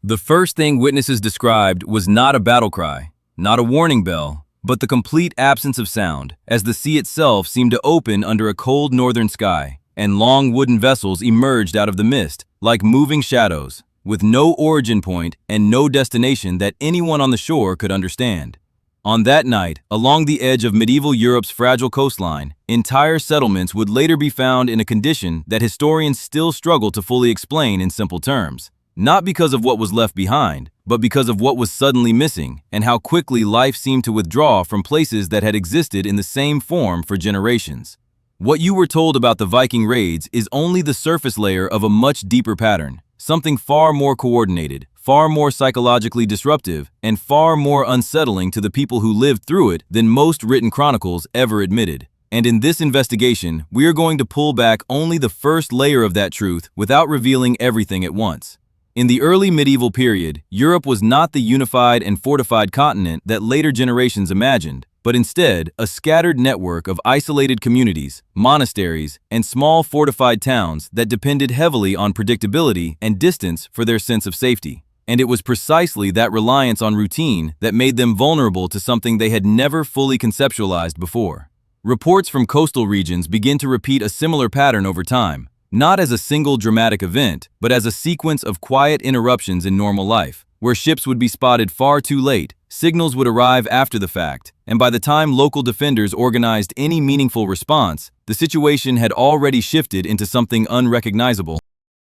The first thing witnesses described was not a battle cry, not a warning bell, but the complete absence of sound, as the sea itself seemed to open under a cold northern sky, and long wooden vessels emerged out of the mist, like moving shadows, with no origin point and no destination that anyone on the shore could understand. On that night, along the edge of medieval Europe's fragile coastline, entire settlements would later be found in a condition that historians still struggle to fully explain in simple terms. Not because of what was left behind, but because of what was suddenly missing and how quickly life seemed to withdraw from places that had existed in the same form for generations. What you were told about the Viking raids is only the surface layer of a much deeper pattern, something far more coordinated, far more psychologically disruptive, and far more unsettling to the people who lived through it than most written chronicles ever admitted. And in this investigation, we are going to pull back only the first layer of that truth without revealing everything at once. In the early medieval period, Europe was not the unified and fortified continent that later generations imagined, but instead a scattered network of isolated communities, monasteries, and small fortified towns that depended heavily on predictability and distance for their sense of safety. And it was precisely that reliance on routine that made them vulnerable to something they had never fully conceptualized before. Reports from coastal regions begin to repeat a similar pattern over time, not as a single dramatic event, but as a sequence of quiet interruptions in normal life, where ships would be spotted far too late, signals would arrive after the fact, and by the time local defenders organized any meaningful response, the situation had already shifted into something unrecognizable.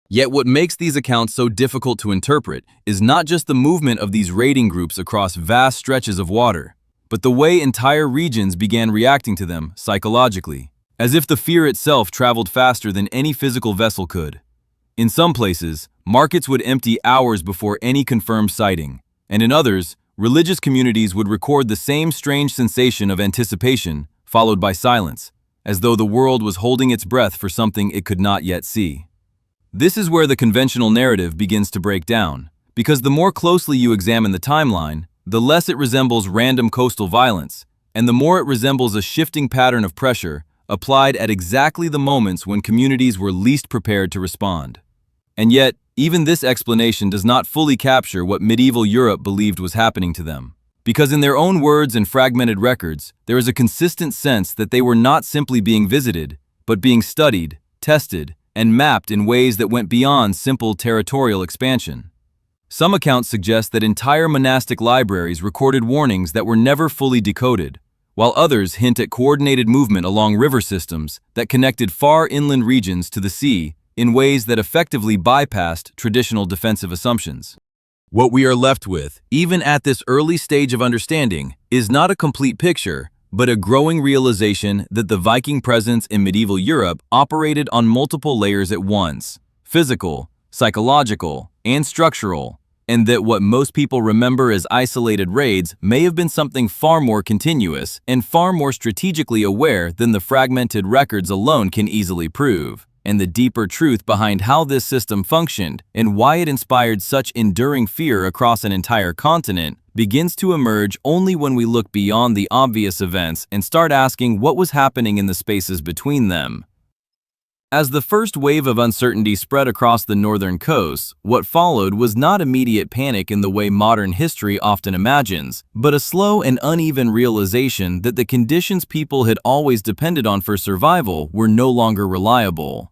Yet what makes these accounts so difficult to interpret is not just the movement of these raiding groups across vast stretches of water, but the way entire regions began reacting to them psychologically, as if the fear itself traveled faster than any physical vessel could. In some places, markets would empty hours before any confirmed sighting, and in others, religious communities would record the same strange sensation of anticipation, followed by silence, as though the world was holding its breath for something it could not yet see. This is where the conventional narrative begins to break down, because the more closely you examine the timeline, the less it resembles random coastal violence, and the more it resembles a shifting pattern of pressure applied at exactly the moments when communities were least prepared to respond. And yet, even this explanation does not fully capture what medieval Europe believed was happening to them, because in their own words and fragmented records, there is a consistent sense that they were not simply being visited, but being studied, tested, and mapped in ways that went beyond simple territorial expansion. Some accounts suggest that entire monastic libraries recorded warnings that were never fully decoded, while others hint at coordinated movement along river systems that connected far inland regions to the sea in ways that effectively bypassed traditional defensive assumptions. What we are left with, even at this early stage of understanding, is not a complete picture, but a growing realization that the Viking presence in medieval Europe operated on multiple layers at once: physical, psychological, and structural, and that what most people remember as isolated raids may have been something far more continuous and far more strategically aware than the fragmented records alone can easily prove. And the deeper truth behind how this system functioned and why it inspired such enduring fear across an entire continent begins to emerge only when we look beyond the obvious events and start asking what was happening in the spaces between them. As the first wave of uncertainty spread across the northern coast, what followed was not immediate panic in the way modern history often imagines, but a slow and uneven realization that the conditions people had always depended on for survival were no longer reliable.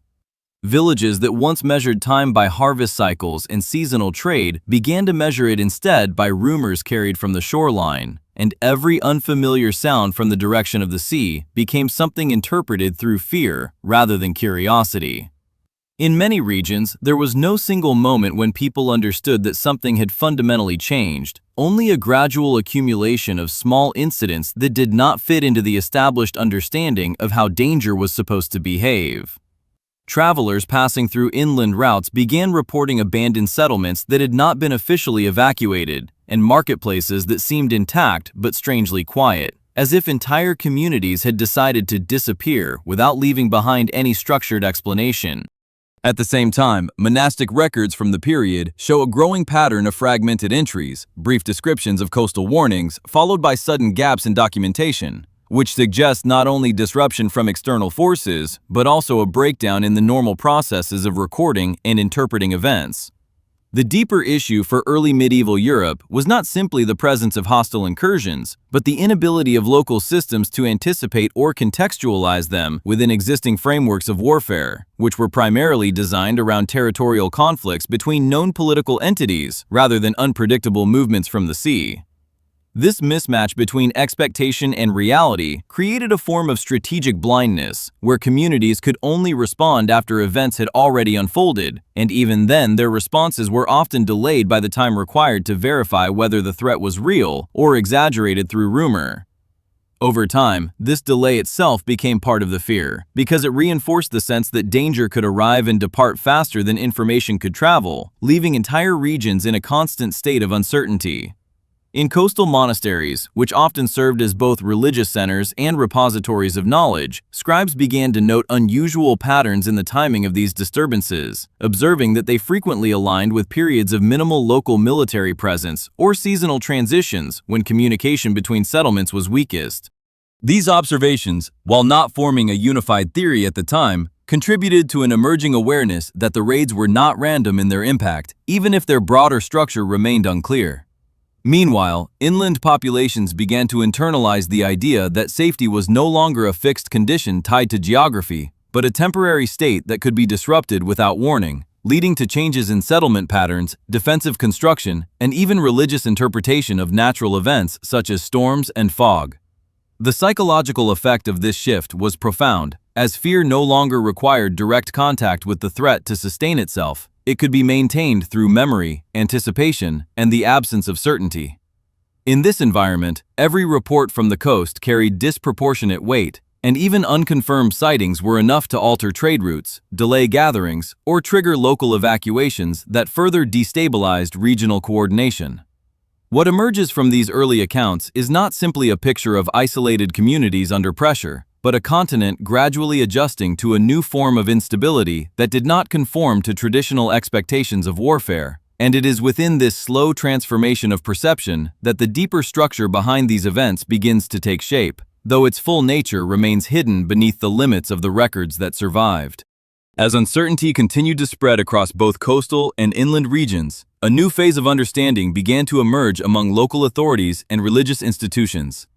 Villages that once measured time by harvest cycles and seasonal trade began to measure it instead by rumors carried from the shoreline, and every unfamiliar sound from the direction of the sea became something interpreted through fear rather than curiosity. In many regions, there was no single moment when people understood that something had fundamentally changed, only a gradual accumulation of small incidents that did not fit into the established understanding of how danger was supposed to behave. Travelers passing through inland routes began reporting abandoned settlements that had not been officially evacuated, and marketplaces that seemed intact but strangely quiet, as if entire communities had decided to disappear without leaving behind any structured explanation. At the same time, monastic records from the period show a growing pattern of fragmented entries, brief descriptions of coastal warnings, followed by sudden gaps in documentation, which suggests not only disruption from external forces, but also a breakdown in the normal processes of recording and interpreting events. The deeper issue for early medieval Europe was not simply the presence of hostile incursions, but the inability of local systems to anticipate or contextualize them within existing frameworks of warfare, which were primarily designed around territorial conflicts between known political entities rather than unpredictable movements from the sea. This mismatch between expectation and reality created a form of strategic blindness, where communities could only respond after events had already unfolded, and even then their responses were often delayed by the time required to verify whether the threat was real or exaggerated through rumor. Over time, this delay itself became part of the fear, because it reinforced the sense that danger could arrive and depart faster than information could travel, leaving entire regions in a constant state of uncertainty. In coastal monasteries, which often served as both religious centers and repositories of knowledge, scribes began to note unusual patterns in the timing of these disturbances, observing that they frequently aligned with periods of minimal local military presence or seasonal transitions when communication between settlements was weakest. These observations, while not forming a unified theory at the time, contributed to an emerging awareness that the raids were not random in their impact, even if their broader structure remained unclear. Meanwhile, inland populations began to internalize the idea that safety was no longer a fixed condition tied to geography, but a temporary state that could be disrupted without warning, leading to changes in settlement patterns, defensive construction, and even religious interpretation of natural events such as storms and fog. The psychological effect of this shift was profound, as fear no longer required direct contact with the threat to sustain itself. It could be maintained through memory, anticipation, and the absence of certainty. In this environment, every report from the coast carried disproportionate weight, and even unconfirmed sightings were enough to alter trade routes, delay gatherings, or trigger local evacuations that further destabilized regional coordination. What emerges from these early accounts is not simply a picture of isolated communities under pressure, but a continent gradually adjusting to a new form of instability that did not conform to traditional expectations of warfare. And it is within this slow transformation of perception that the deeper structure behind these events begins to take shape, though its full nature remains hidden beneath the limits of the records that survived. As uncertainty continued to spread across both coastal and inland regions, a new phase of understanding began to emerge among local authorities and religious institutions.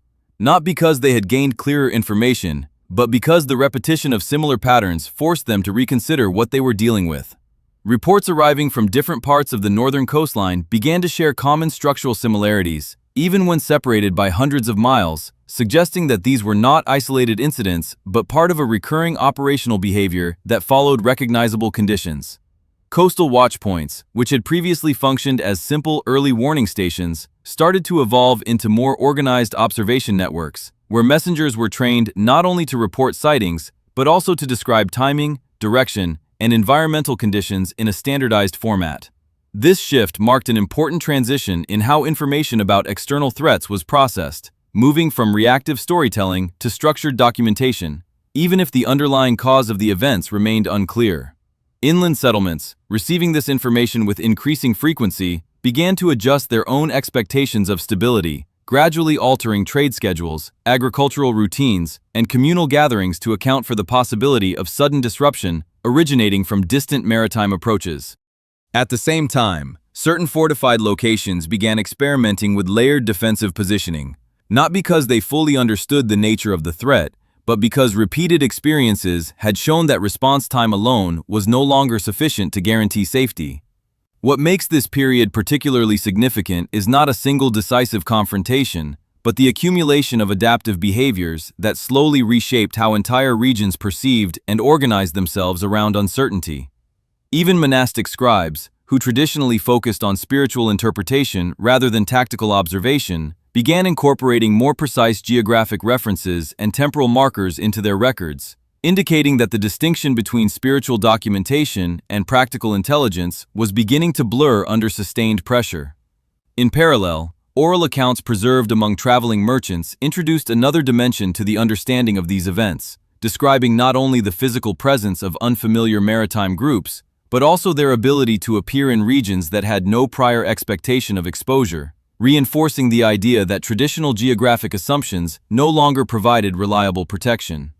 Not because they had gained clearer information, but because the repetition of similar patterns forced them to reconsider what they were dealing with. Reports arriving from different parts of the northern coastline began to share common structural similarities, even when separated by hundreds of miles, suggesting that these were not isolated incidents, but part of a recurring operational behavior that followed recognizable conditions. Coastal watchpoints, which had previously functioned as simple early warning stations, started to evolve into more organized observation networks, where messengers were trained not only to report sightings, but also to describe timing, direction, and environmental conditions in a standardized format. This shift marked an important transition in how information about external threats was processed, moving from reactive storytelling to structured documentation, even if the underlying cause of the events remained unclear. Inland settlements, receiving this information with increasing frequency, began to adjust their own expectations of stability, gradually altering trade schedules, agricultural routines, and communal gatherings to account for the possibility of sudden disruption originating from distant maritime approaches. At the same time, certain fortified locations began experimenting with layered defensive positioning, not because they fully understood the nature of the threat, but because repeated experiences had shown that response time alone was no longer sufficient to guarantee safety. What makes this period particularly significant is not a single decisive confrontation, but the accumulation of adaptive behaviors that slowly reshaped how entire regions perceived and organized themselves around uncertainty. Even monastic scribes, who traditionally focused on spiritual interpretation rather than tactical observation, began incorporating more precise geographic references and temporal markers into their records, indicating that the distinction between spiritual documentation and practical intelligence was beginning to blur under sustained pressure. In parallel, oral accounts preserved among traveling merchants introduced another dimension to the understanding of these events, describing not only the physical presence of unfamiliar maritime groups, but also their ability to appear in regions that had no prior expectation of exposure, reinforcing the idea that traditional geographic assumptions no longer provided reliable protection.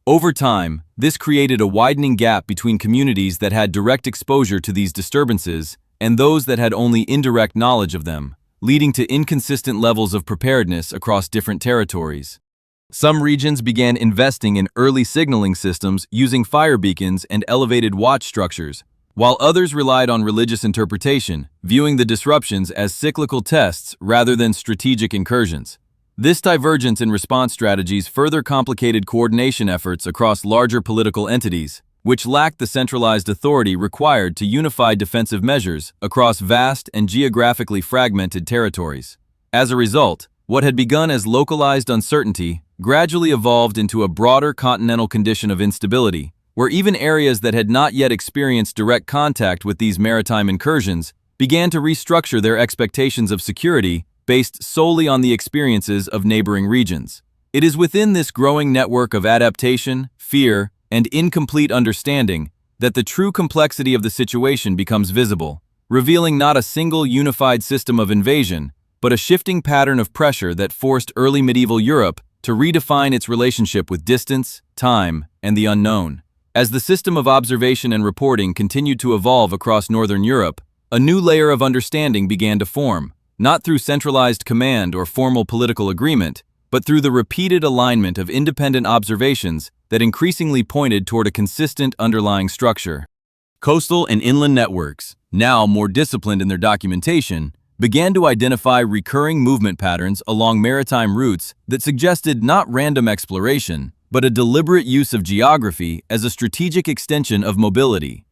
Over time, this created a widening gap between communities that had direct exposure to these disturbances and those that had only indirect knowledge of them, leading to inconsistent levels of preparedness across different territories. Some regions began investing in early signaling systems using fire beacons and elevated watch structures, while others relied on religious interpretation, viewing the disruptions as cyclical tests rather than strategic incursions. This divergence in response strategies further complicated coordination efforts across larger political entities, which lacked the centralized authority required to unify defensive measures across vast and geographically fragmented territories. As a result, what had begun as localized uncertainty gradually evolved into a broader continental condition of instability, where even areas that had not yet experienced direct contact with these maritime incursions began to restructure their expectations of security based solely on the experiences of neighboring regions. It is within this growing network of adaptation, fear, and incomplete understanding that the true complexity of the situation becomes visible, revealing not a single unified system of invasion, but a shifting pattern of pressure that forced early medieval Europe to redefine its relationship with distance, time, and the unknown. As the system of observation and reporting continued to evolve across Northern Europe, a new layer of understanding began to form, not through centralized command or formal political agreement, but through the repeated alignment of independent observations that increasingly pointed toward a consistent underlying structure. Coastal and inland networks, now more disciplined in their documentation, began to identify recurring movement patterns along maritime routes that suggested not random exploration, but a deliberate use of geography as a strategic extension of mobility.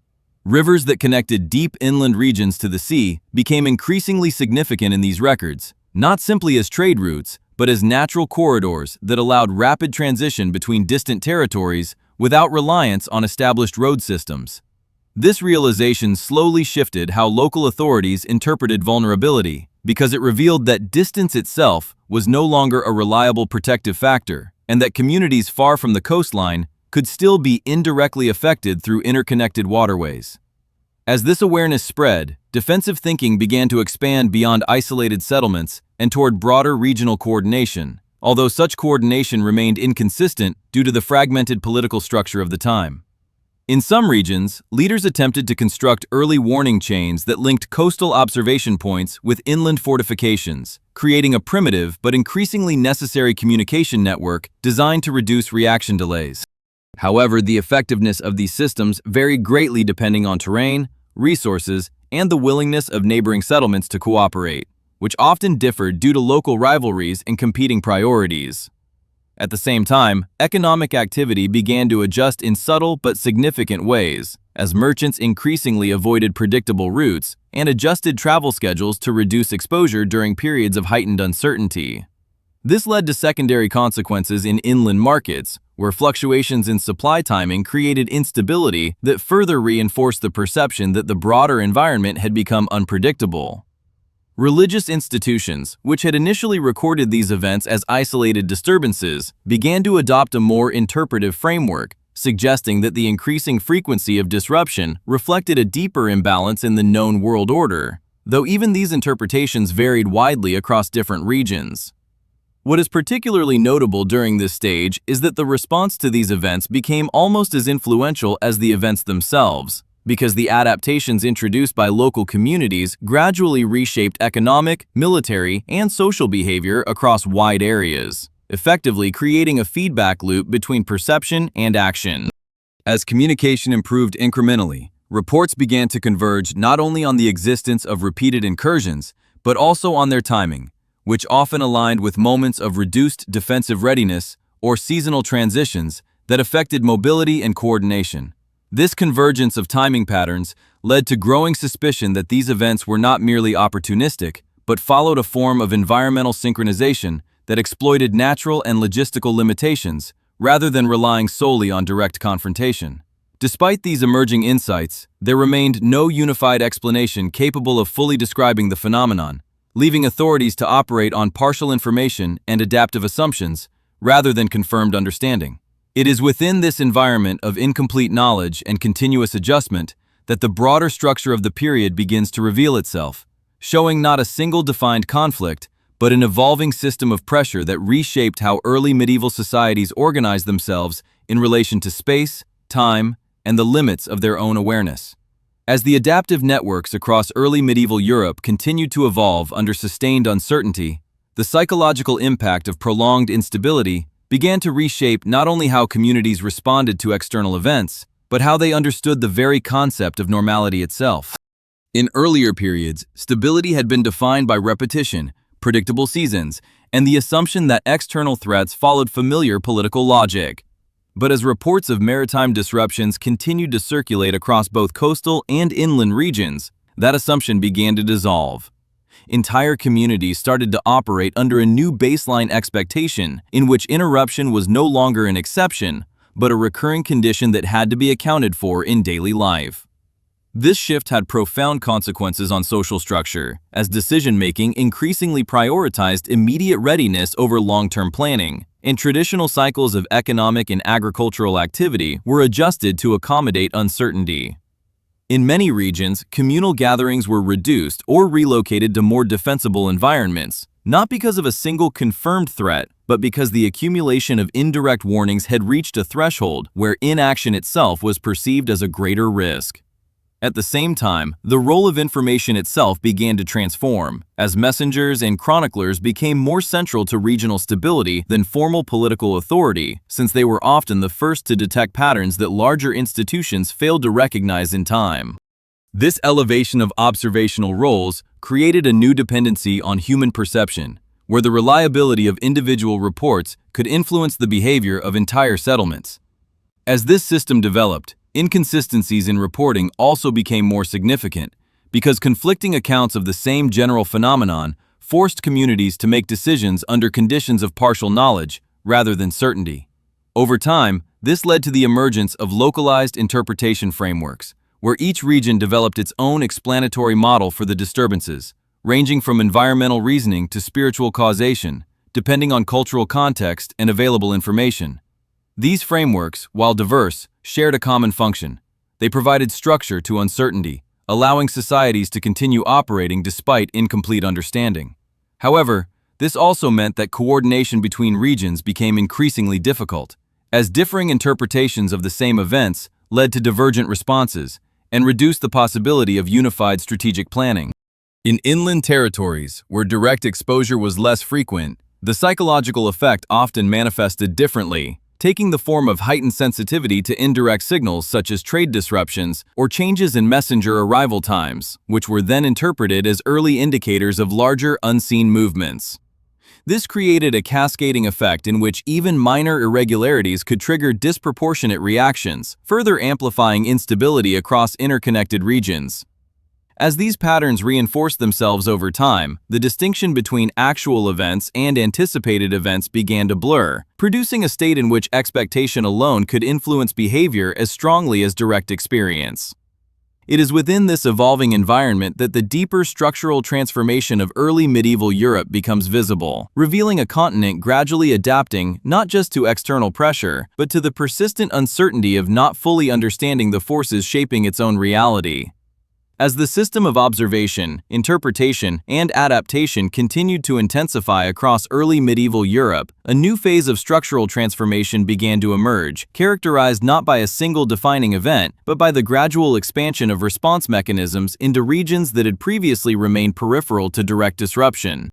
Rivers that connected deep inland regions to the sea became increasingly significant in these records, not simply as trade routes, but as natural corridors that allowed rapid transition between distant territories without reliance on established road systems. This realization slowly shifted how local authorities interpreted vulnerability, because it revealed that distance itself was no longer a reliable protective factor, and that communities far from the coastline could still be indirectly affected through interconnected waterways. As this awareness spread, defensive thinking began to expand beyond isolated settlements and toward broader regional coordination, although such coordination remained inconsistent due to the fragmented political structure of the time. In some regions, leaders attempted to construct early warning chains that linked coastal observation points with inland fortifications, creating a primitive but increasingly necessary communication network designed to reduce reaction delays. However, the effectiveness of these systems varied greatly depending on terrain, resources, and the willingness of neighboring settlements to cooperate, which often differed due to local rivalries and competing priorities. At the same time, economic activity began to adjust in subtle but significant ways, as merchants increasingly avoided predictable routes and adjusted travel schedules to reduce exposure during periods of heightened uncertainty. This led to secondary consequences in inland markets, where fluctuations in supply timing created instability that further reinforced the perception that the broader environment had become unpredictable. Religious institutions, which had initially recorded these events as isolated disturbances, began to adopt a more interpretive framework, suggesting that the increasing frequency of disruption reflected a deeper imbalance in the known world order, though even these interpretations varied widely across different regions. What is particularly notable during this stage is that the response to these events became almost as influential as the events themselves, because the adaptations introduced by local communities gradually reshaped economic, military, and social behavior across wide areas, effectively creating a feedback loop between perception and action. As communication improved incrementally, reports began to converge not only on the existence of repeated incursions, but also on their timing, which often aligned with moments of reduced defensive readiness or seasonal transitions that affected mobility and coordination. This convergence of timing patterns led to growing suspicion that these events were not merely opportunistic, but followed a form of environmental synchronization that exploited natural and logistical limitations rather than relying solely on direct confrontation. Despite these emerging insights, there remained no unified explanation capable of fully describing the phenomenon, leaving authorities to operate on partial information and adaptive assumptions rather than confirmed understanding. It is within this environment of incomplete knowledge and continuous adjustment that the broader structure of the period begins to reveal itself, showing not a single defined conflict, but an evolving system of pressure that reshaped how early medieval societies organized themselves in relation to space, time, and the limits of their own awareness. As the adaptive networks across early medieval Europe continued to evolve under sustained uncertainty, the psychological impact of prolonged instability began to reshape not only how communities responded to external events, but how they understood the very concept of normality itself. In earlier periods, stability had been defined by repetition, predictable seasons, and the assumption that external threats followed familiar political logic. But as reports of maritime disruptions continued to circulate across both coastal and inland regions, that assumption began to dissolve. Entire communities started to operate under a new baseline expectation in which interruption was no longer an exception, but a recurring condition that had to be accounted for in daily life. This shift had profound consequences on social structure, as decision-making increasingly prioritized immediate readiness over long-term planning, and traditional cycles of economic and agricultural activity were adjusted to accommodate uncertainty. In many regions, communal gatherings were reduced or relocated to more defensible environments, not because of a single confirmed threat, but because the accumulation of indirect warnings had reached a threshold where inaction itself was perceived as a greater risk. At the same time, the role of information itself began to transform, as messengers and chroniclers became more central to regional stability than formal political authority, since they were often the first to detect patterns that larger institutions failed to recognize in time. This elevation of observational roles created a new dependency on human perception, where the reliability of individual reports could influence the behavior of entire settlements. As this system developed, inconsistencies in reporting also became more significant, because conflicting accounts of the same general phenomenon forced communities to make decisions under conditions of partial knowledge rather than certainty. Over time, this led to the emergence of localized interpretation frameworks, where each region developed its own explanatory model for the disturbances, ranging from environmental reasoning to spiritual causation, depending on cultural context and available information. These frameworks, while diverse, shared a common function. They provided structure to uncertainty, allowing societies to continue operating despite incomplete understanding. However, this also meant that coordination between regions became increasingly difficult, as differing interpretations of the same events led to divergent responses and reduced the possibility of unified strategic planning. In inland territories, where direct exposure was less frequent, the psychological effect often manifested differently, taking the form of heightened sensitivity to indirect signals such as trade disruptions or changes in messenger arrival times, which were then interpreted as early indicators of larger unseen movements. This created a cascading effect in which even minor irregularities could trigger disproportionate reactions, further amplifying instability across interconnected regions. As these patterns reinforced themselves over time, the distinction between actual events and anticipated events began to blur, producing a state in which expectation alone could influence behavior as strongly as direct experience. It is within this evolving environment that the deeper structural transformation of early medieval Europe becomes visible, revealing a continent gradually adapting not just to external pressure, but to the persistent uncertainty of not fully understanding the forces shaping its own reality. As the system of observation, interpretation, and adaptation continued to intensify across early medieval Europe, a new phase of structural transformation began to emerge, characterized not by a single defining event, but by the gradual expansion of response mechanisms into regions that had previously remained peripheral to direct disruption.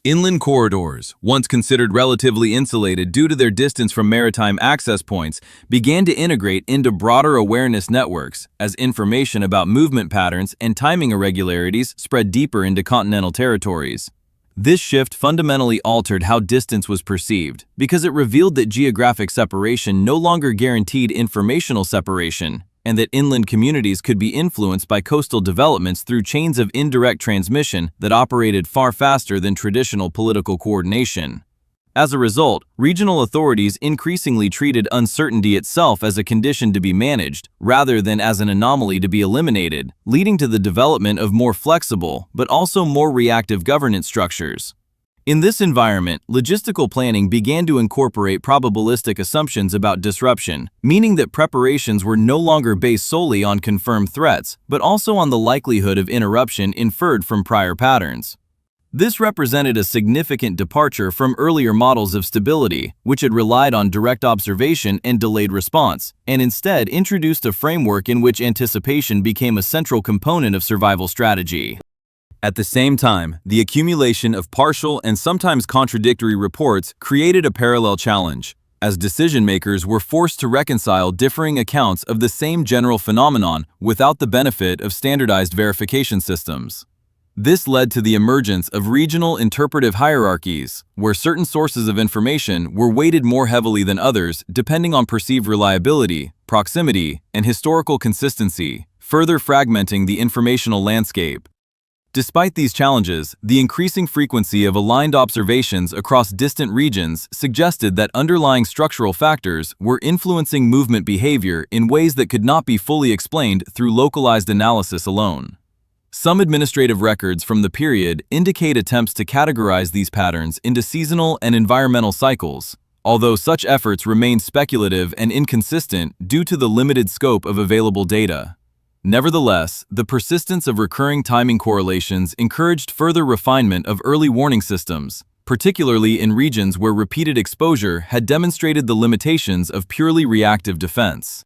Inland corridors, once considered relatively insulated due to their distance from maritime access points, began to integrate into broader awareness networks as information about movement patterns and timing irregularities spread deeper into continental territories. This shift fundamentally altered how distance was perceived, because it revealed that geographic separation no longer guaranteed informational separation, and that inland communities could be influenced by coastal developments through chains of indirect transmission that operated far faster than traditional political coordination. As a result, regional authorities increasingly treated uncertainty itself as a condition to be managed, rather than as an anomaly to be eliminated, leading to the development of more flexible, but also more reactive governance structures. In this environment, logistical planning began to incorporate probabilistic assumptions about disruption, meaning that preparations were no longer based solely on confirmed threats, but also on the likelihood of interruption inferred from prior patterns. This represented a significant departure from earlier models of stability, which had relied on direct observation and delayed response, and instead introduced a framework in which anticipation became a central component of survival strategy. At the same time, the accumulation of partial and sometimes contradictory reports created a parallel challenge, as decision-makers were forced to reconcile differing accounts of the same general phenomenon without the benefit of standardized verification systems. This led to the emergence of regional interpretive hierarchies, where certain sources of information were weighted more heavily than others depending on perceived reliability, proximity, and historical consistency, further fragmenting the informational landscape. Despite these challenges, the increasing frequency of aligned observations across distant regions suggested that underlying structural factors were influencing movement behavior in ways that could not be fully explained through localized analysis alone. Some administrative records from the period indicate attempts to categorize these patterns into seasonal and environmental cycles, although such efforts remain speculative and inconsistent due to the limited scope of available data. Nevertheless, the persistence of recurring timing correlations encouraged further refinement of early warning systems, particularly in regions where repeated exposure had demonstrated the limitations of purely reactive defense.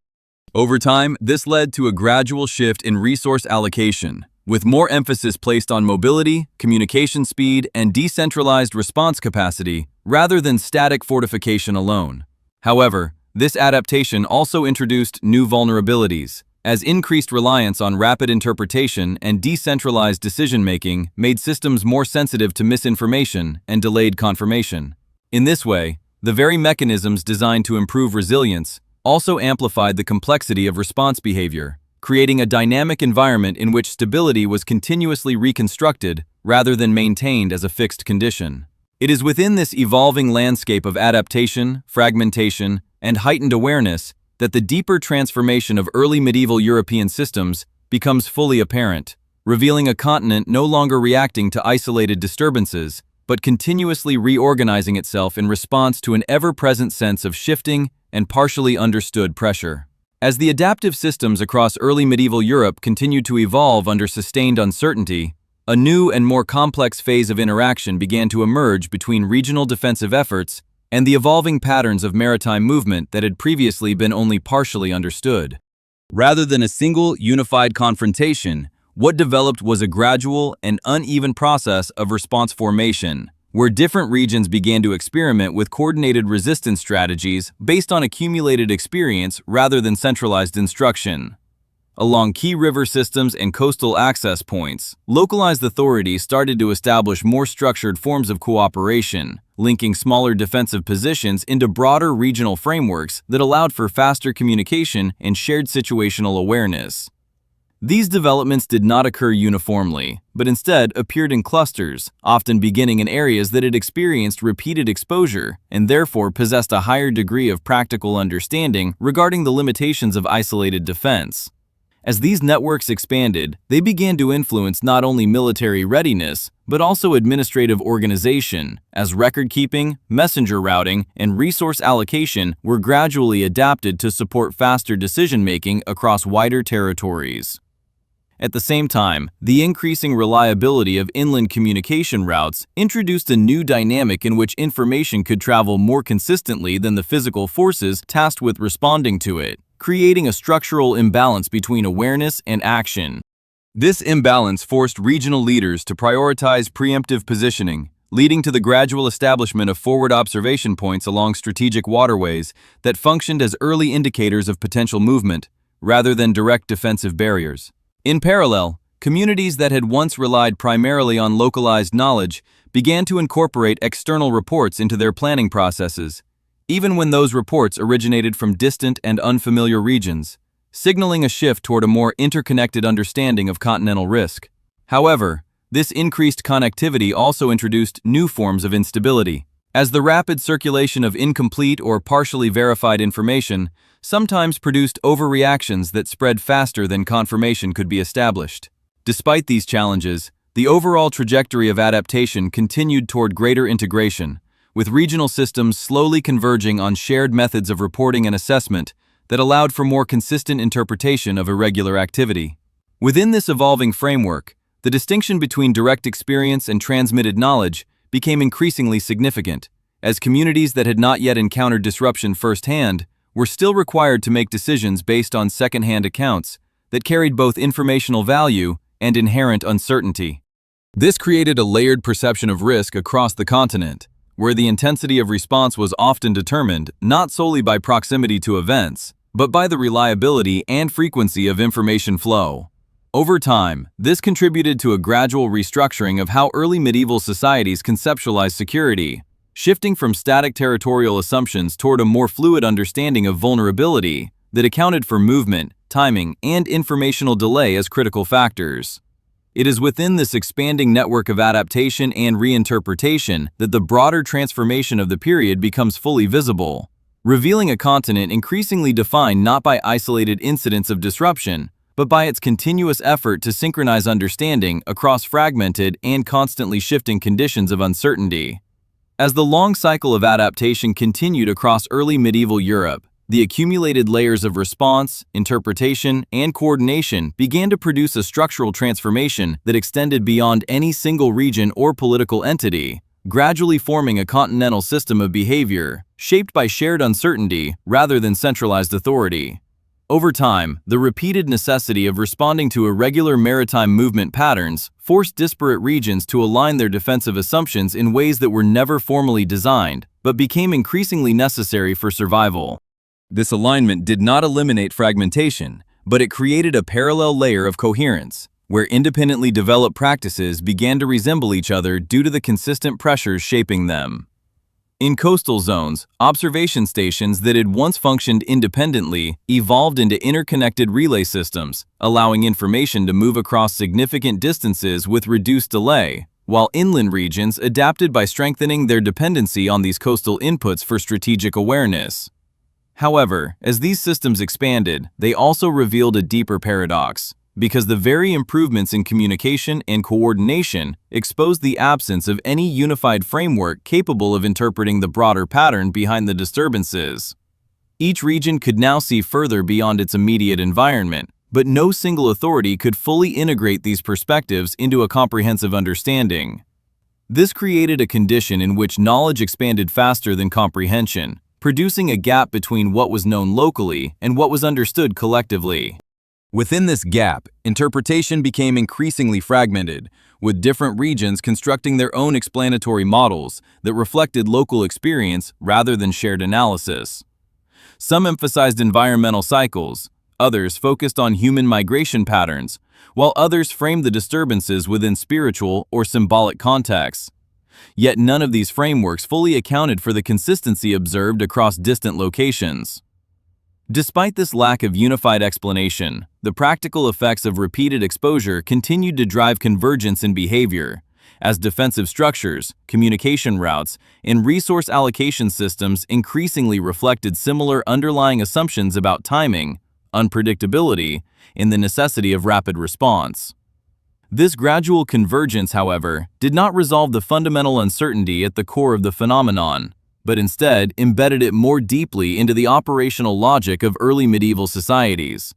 Over time, this led to a gradual shift in resource allocation, with more emphasis placed on mobility, communication speed, and decentralized response capacity rather than static fortification alone. However, this adaptation also introduced new vulnerabilities, as increased reliance on rapid interpretation and decentralized decision-making made systems more sensitive to misinformation and delayed confirmation. In this way, the very mechanisms designed to improve resilience also amplified the complexity of response behavior, creating a dynamic environment in which stability was continuously reconstructed rather than maintained as a fixed condition. It is within this evolving landscape of adaptation, fragmentation, and heightened awareness that the deeper transformation of early medieval European systems becomes fully apparent, revealing a continent no longer reacting to isolated disturbances, but continuously reorganizing itself in response to an ever-present sense of shifting and partially understood pressure. As the adaptive systems across early medieval Europe continued to evolve under sustained uncertainty, a new and more complex phase of interaction began to emerge between regional defensive efforts and the evolving patterns of maritime movement that had previously been only partially understood. Rather than a single, unified confrontation, what developed was a gradual and uneven process of response formation, where different regions began to experiment with coordinated resistance strategies based on accumulated experience rather than centralized instruction. Along key river systems and coastal access points, localized authorities started to establish more structured forms of cooperation, linking smaller defensive positions into broader regional frameworks that allowed for faster communication and shared situational awareness. These developments did not occur uniformly, but instead appeared in clusters, often beginning in areas that had experienced repeated exposure and therefore possessed a higher degree of practical understanding regarding the limitations of isolated defense. As these networks expanded, they began to influence not only military readiness, but also administrative organization, as record-keeping, messenger routing, and resource allocation were gradually adapted to support faster decision-making across wider territories. At the same time, the increasing reliability of inland communication routes introduced a new dynamic in which information could travel more consistently than the physical forces tasked with responding to it, creating a structural imbalance between awareness and action. This imbalance forced regional leaders to prioritize preemptive positioning, leading to the gradual establishment of forward observation points along strategic waterways that functioned as early indicators of potential movement, rather than direct defensive barriers. In parallel, communities that had once relied primarily on localized knowledge began to incorporate external reports into their planning processes, even when those reports originated from distant and unfamiliar regions, signaling a shift toward a more interconnected understanding of continental risk. However, this increased connectivity also introduced new forms of instability, as the rapid circulation of incomplete or partially verified information sometimes produced overreactions that spread faster than confirmation could be established. Despite these challenges, the overall trajectory of adaptation continued toward greater integration, with regional systems slowly converging on shared methods of reporting and assessment that allowed for more consistent interpretation of irregular activity. Within this evolving framework, the distinction between direct experience and transmitted knowledge became increasingly significant, as communities that had not yet encountered disruption firsthand were still required to make decisions based on second-hand accounts that carried both informational value and inherent uncertainty. This created a layered perception of risk across the continent, where the intensity of response was often determined not solely by proximity to events, but by the reliability and frequency of information flow. Over time, this contributed to a gradual restructuring of how early medieval societies conceptualized security, shifting from static territorial assumptions toward a more fluid understanding of vulnerability that accounted for movement, timing, and informational delay as critical factors. It is within this expanding network of adaptation and reinterpretation that the broader transformation of the period becomes fully visible, revealing a continent increasingly defined not by isolated incidents of disruption, but by its continuous effort to synchronize understanding across fragmented and constantly shifting conditions of uncertainty. As the long cycle of adaptation continued across early medieval Europe, the accumulated layers of response, interpretation, and coordination began to produce a structural transformation that extended beyond any single region or political entity, gradually forming a continental system of behavior shaped by shared uncertainty rather than centralized authority. Over time, the repeated necessity of responding to irregular maritime movement patterns forced disparate regions to align their defensive assumptions in ways that were never formally designed, but became increasingly necessary for survival. This alignment did not eliminate fragmentation, but it created a parallel layer of coherence, where independently developed practices began to resemble each other due to the consistent pressures shaping them. In coastal zones, observation stations that had once functioned independently evolved into interconnected relay systems, allowing information to move across significant distances with reduced delay, while inland regions adapted by strengthening their dependency on these coastal inputs for strategic awareness. However, as these systems expanded, they also revealed a deeper paradox, because the very improvements in communication and coordination exposed the absence of any unified framework capable of interpreting the broader pattern behind the disturbances. Each region could now see further beyond its immediate environment, but no single authority could fully integrate these perspectives into a comprehensive understanding. This created a condition in which knowledge expanded faster than comprehension, producing a gap between what was known locally and what was understood collectively. Within this gap, interpretation became increasingly fragmented, with different regions constructing their own explanatory models that reflected local experience rather than shared analysis. Some emphasized environmental cycles, others focused on human migration patterns, while others framed the disturbances within spiritual or symbolic contexts. Yet none of these frameworks fully accounted for the consistency observed across distant locations. Despite this lack of unified explanation, the practical effects of repeated exposure continued to drive convergence in behavior, as defensive structures, communication routes, and resource allocation systems increasingly reflected similar underlying assumptions about timing, unpredictability, and the necessity of rapid response. This gradual convergence, however, did not resolve the fundamental uncertainty at the core of the phenomenon, but instead embedded it more deeply into the operational logic of early medieval societies.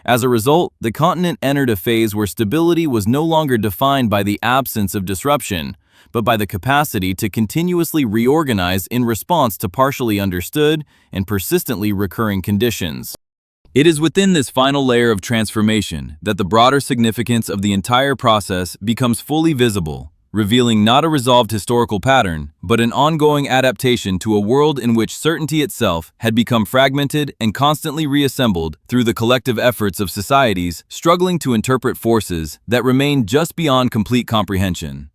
As a result, the continent entered a phase where stability was no longer defined by the absence of disruption, but by the capacity to continuously reorganize in response to partially understood and persistently recurring conditions. It is within this final layer of transformation that the broader significance of the entire process becomes fully visible, revealing not a resolved historical pattern, but an ongoing adaptation to a world in which certainty itself had become fragmented and constantly reassembled through the collective efforts of societies struggling to interpret forces that remain just beyond complete comprehension.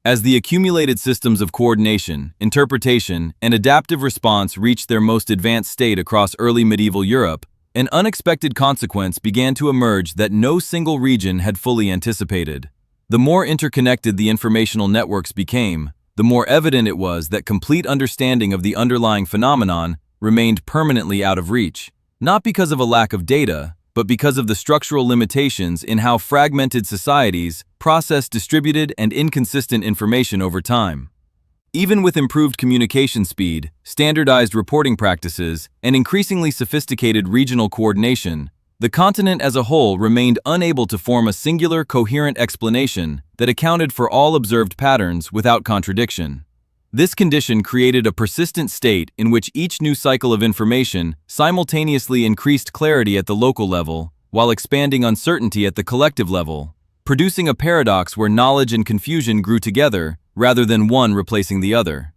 As the accumulated systems of coordination, interpretation, and adaptive response reached their most advanced state across early medieval Europe, an unexpected consequence began to emerge that no single region had fully anticipated. The more interconnected the informational networks became, the more evident it was that complete understanding of the underlying phenomenon remained permanently out of reach, not because of a lack of data, but because of the structural limitations in how fragmented societies process distributed and inconsistent information over time. Even with improved communication speed, standardized reporting practices, and increasingly sophisticated regional coordination, The continent as a whole remained unable to form a singular, coherent explanation that accounted for all observed patterns without contradiction. This condition created a persistent state in which each new cycle of information simultaneously increased clarity at the local level while expanding uncertainty at the collective level, producing a paradox where knowledge and confusion grew together rather than one replacing the other.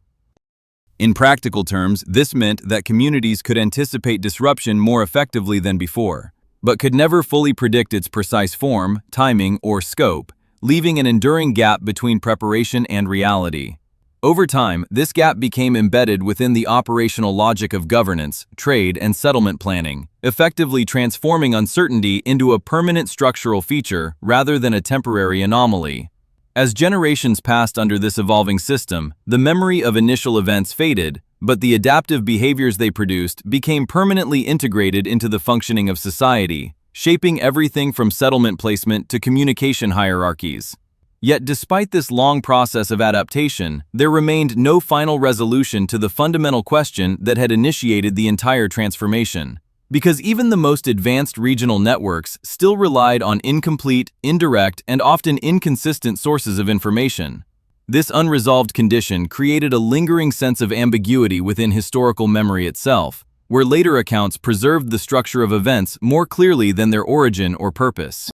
In practical terms, this meant that communities could anticipate disruption more effectively than before, but could never fully predict its precise form, timing, or scope, leaving an enduring gap between preparation and reality. Over time, this gap became embedded within the operational logic of governance, trade, and settlement planning, effectively transforming uncertainty into a permanent structural feature rather than a temporary anomaly. As generations passed under this evolving system, the memory of initial events faded, but the adaptive behaviors they produced became permanently integrated into the functioning of society, shaping everything from settlement placement to communication hierarchies. Yet despite this long process of adaptation, there remained no final resolution to the fundamental question that had initiated the entire transformation. Because even the most advanced regional networks still relied on incomplete, indirect, and often inconsistent sources of information. This unresolved condition created a lingering sense of ambiguity within historical memory itself, where later accounts preserved the structure of events more clearly than their origin or purpose.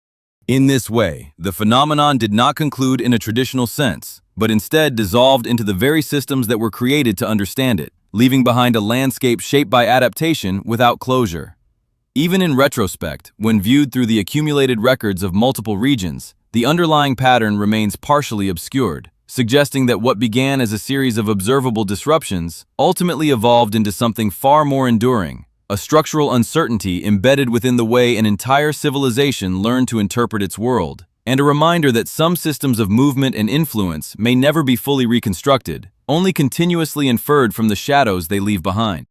In this way, the phenomenon did not conclude in a traditional sense, but instead dissolved into the very systems that were created to understand it, leaving behind a landscape shaped by adaptation without closure. Even in retrospect, when viewed through the accumulated records of multiple regions, the underlying pattern remains partially obscured, suggesting that what began as a series of observable disruptions ultimately evolved into something far more enduring, a structural uncertainty embedded within the way an entire civilization learned to interpret its world, and a reminder that some systems of movement and influence may never be fully reconstructed, only continuously inferred from the shadows they leave behind.